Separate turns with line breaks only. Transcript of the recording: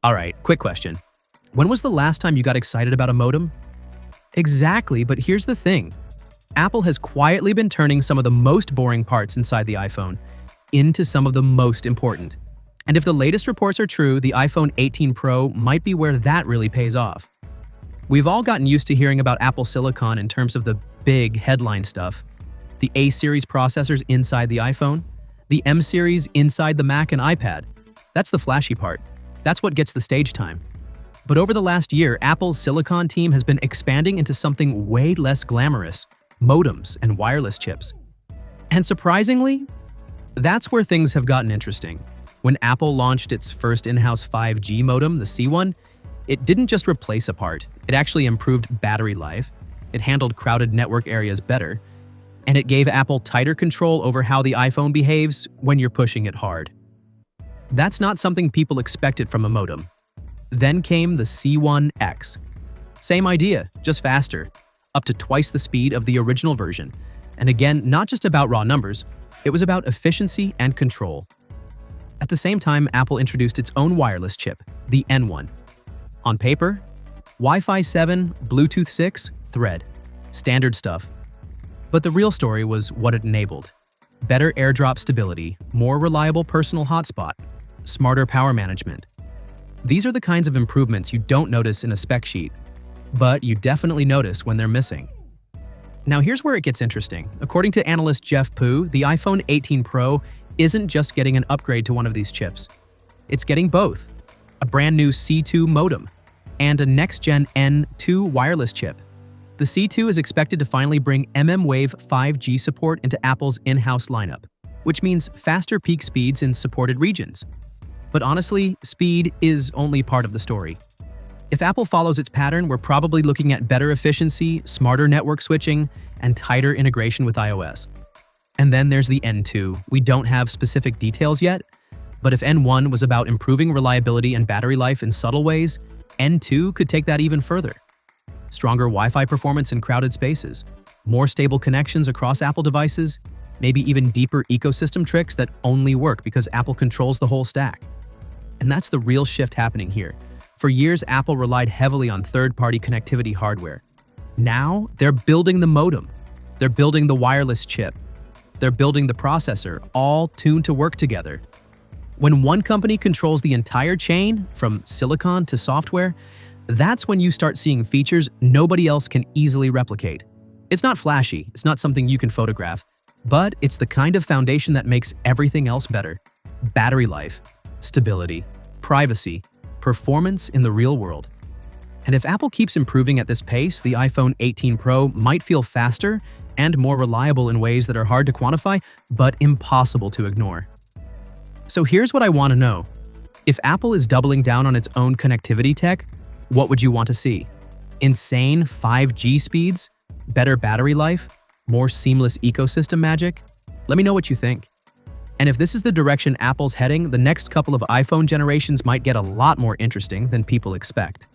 Alright, quick question. When was the last time you got excited about a modem? Exactly, but here's the thing. Apple has quietly been turning some of the most boring parts inside the iPhone into some of the most important. And if the latest reports are true, the iPhone 18 Pro might be where that really pays off. We've all gotten used to hearing about Apple Silicon in terms of the big headline stuff. The A-series processors inside the iPhone, the M-series inside the Mac and iPad. That's the flashy part. That's what gets the stage time. But over the last year, Apple's Silicon team has been expanding into something way less glamorous: modems and wireless chips. And surprisingly, that's where things have gotten interesting. When Apple launched its first in-house 5G modem, the C1, it didn't just replace a part, it actually improved battery life, it handled crowded network areas better, and it gave Apple tighter control over how the iPhone behaves when you're pushing it hard. That's not something people expected from a modem. Then came the C1X. Same idea, just faster, up to twice the speed of the original version. And again, not just about raw numbers, it was about efficiency and control. At the same time, Apple introduced its own wireless chip, the N1. On paper, Wi-Fi 7, Bluetooth 6, Thread. Standard stuff. But the real story was what it enabled. Better AirDrop stability, more reliable personal hotspot, smarter power management. These are the kinds of improvements you don't notice in a spec sheet, but you definitely notice when they're missing. Now here's where it gets interesting. According to analyst Jeff Pu, the iPhone 18 Pro isn't just getting an upgrade to one of these chips. It's getting both: a brand new C2 modem and a next-gen N2 wireless chip. The C2 is expected to finally bring mmWave 5G support into Apple's in-house lineup, which means faster peak speeds in supported regions. But honestly, speed is only part of the story. If Apple follows its pattern, we're probably looking at better efficiency, smarter network switching, and tighter integration with iOS. And then there's the N2. We don't have specific details yet, but if N1 was about improving reliability and battery life in subtle ways, N2 could take that even further. Stronger Wi-Fi performance in crowded spaces, more stable connections across Apple devices, maybe even deeper ecosystem tricks that only work because Apple controls the whole stack. And that's the real shift happening here. For years, Apple relied heavily on third-party connectivity hardware. Now, they're building the modem. They're building the wireless chip. They're building the processor, all tuned to work together. When one company controls the entire chain, from silicon to software, that's when you start seeing features nobody else can easily replicate. It's not flashy, it's not something you can photograph, but it's the kind of foundation that makes everything else better. Battery life, stability, privacy, performance in the real world. And if Apple keeps improving at this pace, the iPhone 18 Pro might feel faster and more reliable in ways that are hard to quantify, but impossible to ignore. So here's what I want to know. If Apple is doubling down on its own connectivity tech, what would you want to see? Insane 5G speeds? Better battery life? More seamless ecosystem magic? Let me know what you think. And if this is the direction Apple's heading, the next couple of iPhone generations might get a lot more interesting than people expect.